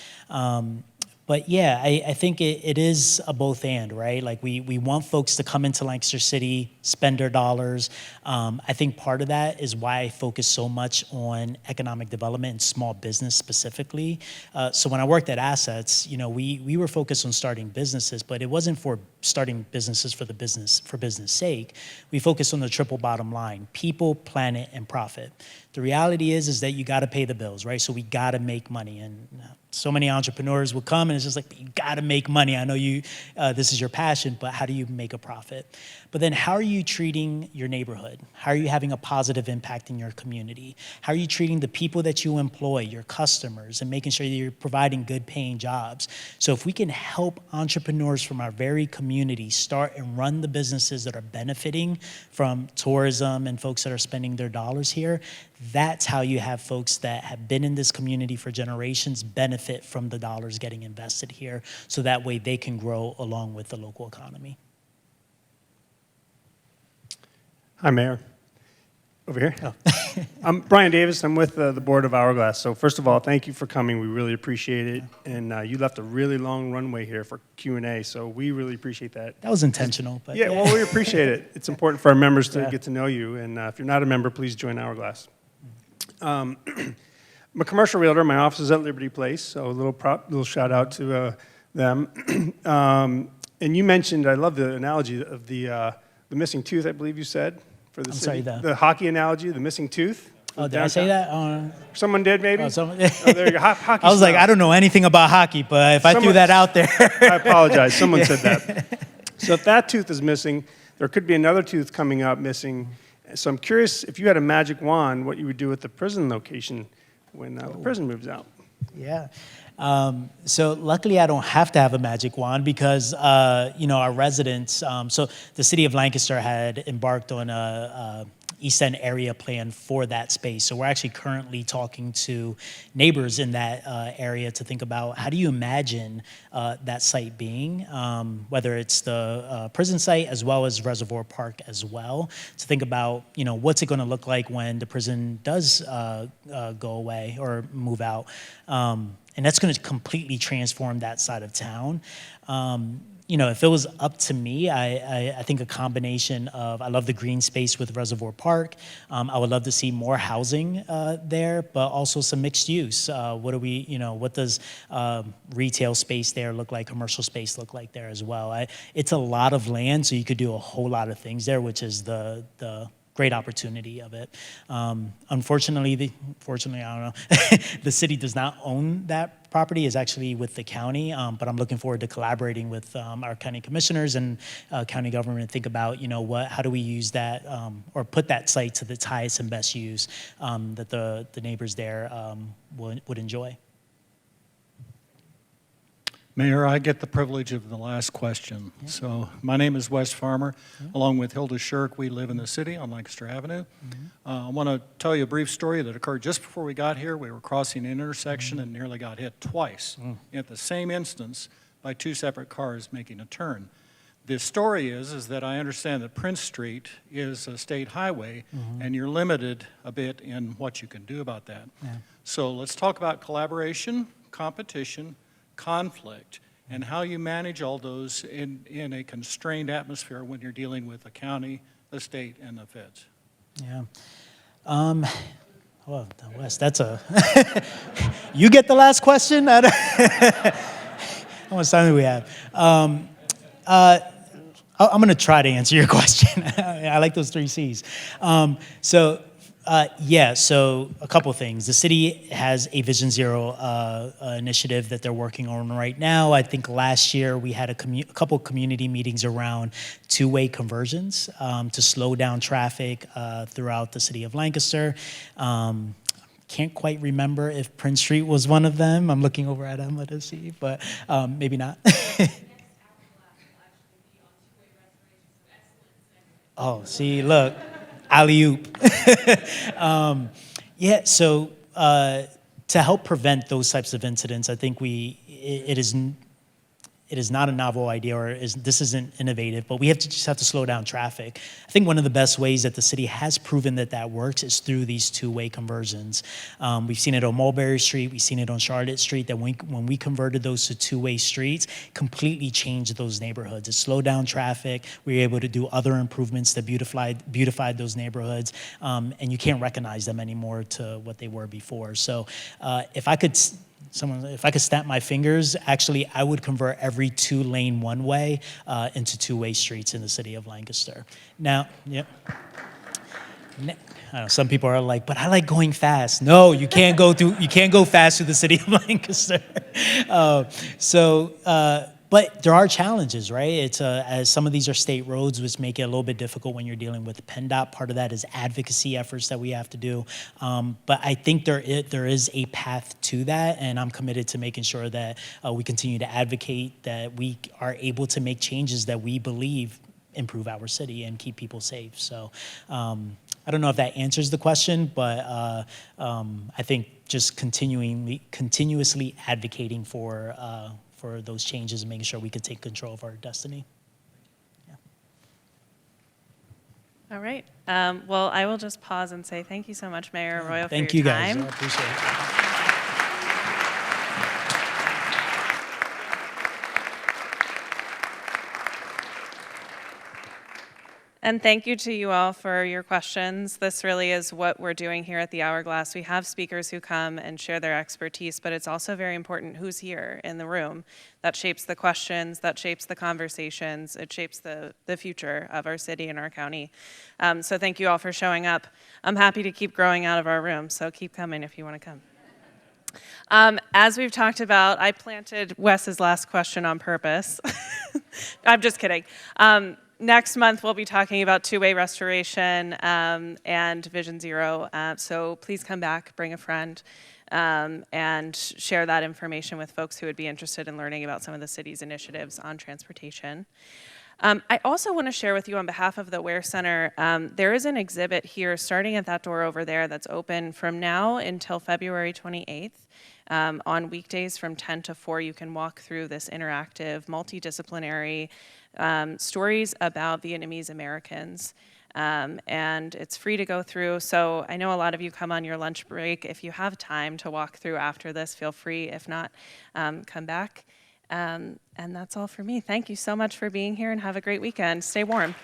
Speaker 2: But yeah, I think it is a both and, right? Like we want folks to come into Lancaster City, spend their dollars. I think part of that is why I focus so much on economic development and small business specifically. So when I worked at Assets, we were focused on starting businesses, but it wasn't for starting businesses for business sake. We focused on the triple bottom line: people, planet, and profit. The reality is that you got to pay the bills, right? So we got to make money. And so many entrepreneurs will come and it's just like, you got to make money. I know this is your passion, but how do you make a profit? But then how are you treating your neighborhood? How are you having a positive impact in your community? How are you treating the people that you employ, your customers, and making sure that you're providing good paying jobs? So if we can help entrepreneurs from our very community start and run the businesses that are benefiting from tourism and folks that are spending their dollars here, that's how you have folks that have been in this community for generations benefit from the dollars getting invested here, so that way they can grow along with the local economy.
Speaker 15: Hi, Mayor. Over here.
Speaker 2: Oh.
Speaker 15: I'm Brian Davis. I'm with the board of Hourglass. So first of all, thank you for coming. We really appreciate it. And you left a really long runway here for Q&A, so we really appreciate that.
Speaker 2: That was intentional. But
Speaker 15: yeah, well, we appreciate it. It's important for our members to
Speaker 2: Yeah.
Speaker 15: get to know you. And if you're not a member, please join Hourglass. I'm a commercial realtor. My office is at Liberty Place, so a little shout out to them. And you mentioned, I love the analogy of the missing tooth, I believe you said, for the city.
Speaker 2: Sorry,
Speaker 15: the hockey analogy, the missing tooth.
Speaker 2: Oh, did I say that?
Speaker 15: Someone did, maybe?
Speaker 2: Oh, someone,
Speaker 15: oh, there you go. Hockey
Speaker 2: I was like,
Speaker 15: style.
Speaker 2: I don't know anything about hockey, but if I threw that out there.
Speaker 15: I apologize. Someone said that. So if that tooth is missing, there could be another tooth coming up missing. So I'm curious, if you had a magic wand, what you would do with the prison location when the prison moves out.
Speaker 2: Yeah. So luckily I don't have to have a magic wand because, our residents, so the City of Lancaster had embarked on a East End area plan for that space. So we're actually currently talking to neighbors in that area to think about how do you imagine that site being, whether it's the prison site as well as Reservoir Park as well, to think about, what's it going to look like when the prison does go away or move out. And that's going to completely transform that side of town. If it was up to me, I think a combination of, I love the green space with Reservoir Park. I would love to see more housing there, but also some mixed use. What does retail space there look like, commercial space look like there as well? It's a lot of land, so you could do a whole lot of things there, which is the great opportunity of it. Unfortunately, I don't know, the city does not own that property. It's actually with the county, but I'm looking forward to collaborating with our county commissioners and county government to think about, how do we use that or put that site to the highest and best use that the neighbors there would enjoy.
Speaker 16: Mayor, I get the privilege of the last question. Yeah. So my name is Wes Farmer. Yeah. Along with Hilda Shirk, we live in the city on Lancaster Avenue. Mm-hmm. I want to tell you a brief story that occurred just before we got here. We were crossing an intersection and nearly got hit twice at the same instance by two separate cars making a turn. The story is that I understand that Prince Street is a state highway, and you're limited a bit in what you can do about that. Yeah. So let's talk about collaboration, competition, conflict, and how you manage all those in a constrained atmosphere when you're dealing with the county, the state, and the feds.
Speaker 2: Yeah. Well, Wes, that's a... You get the last question? How much time do we have? I'm going to try to answer your question. I like those 3 C's. So a couple things. The city has a Vision Zero initiative that they're working on right now. I think last year we had a couple community meetings around two-way conversions to slow down traffic throughout the city of Lancaster. Can't quite remember if Prince Street was one of them. I'm looking over at Emma to see, but maybe not. Oh, see, look. Alley-oop. So to help prevent those types of incidents, I think it is not a novel idea, or this isn't innovative, but we just have to slow down traffic. I think one of the best ways that the city has proven that works is through these two-way conversions. We've seen it on Mulberry Street, we've seen it on Charlotte Street, that when we converted those to two-way streets, completely changed those neighborhoods. It slowed down traffic. We were able to do other improvements that beautified those neighborhoods, and you can't recognize them anymore to what they were before. So if I could snap my fingers, actually, I would convert every two-lane one-way into two-way streets in the city of Lancaster. Now, yep. I know, some people are like, but I like going fast. No, you can't go fast through the city of Lancaster. But there are challenges, right? It's as some of these are state roads, which make it a little bit difficult when you're dealing with PennDOT. Part of that is advocacy efforts that we have to do. But I think there is a path to that, and I'm committed to making sure that we continue to advocate, that we are able to make changes that we believe improve our city and keep people safe. So I don't know if that answers the question, but I think just continuously advocating for those changes and making sure we can take control of our destiny. Yeah.
Speaker 1: All right. Well, I will just pause and say thank you so much, Mayor Arroyo, for your time.
Speaker 2: Thank you, guys. I appreciate it.
Speaker 1: And thank you to you all for your questions. This really is what we're doing here at the Hourglass. We have speakers who come and share their expertise, but it's also very important who's here in the room. That shapes the questions, that shapes the conversations, it shapes the future of our city and our county. So thank you all for showing up. I'm happy to keep growing out of our room, so keep coming if you want to come. As we've talked about, I planted Wes's last question on purpose. I'm just kidding. Next month, we'll be talking about two-way restoration and Vision Zero. So please come back, bring a friend, and share that information with folks who would be interested in learning about some of the city's initiatives on transportation. I also want to share with you on behalf of the Ware Center, there is an exhibit here starting at that door over there that's open from now until February 28th. On weekdays from 10 to 4, you can walk through this interactive, multidisciplinary stories about Vietnamese Americans. And it's free to go through. So I know a lot of you come on your lunch break. If you have time to walk through after this, feel free. If not, come back. And that's all for me. Thank you so much for being here and have a great weekend. Stay warm.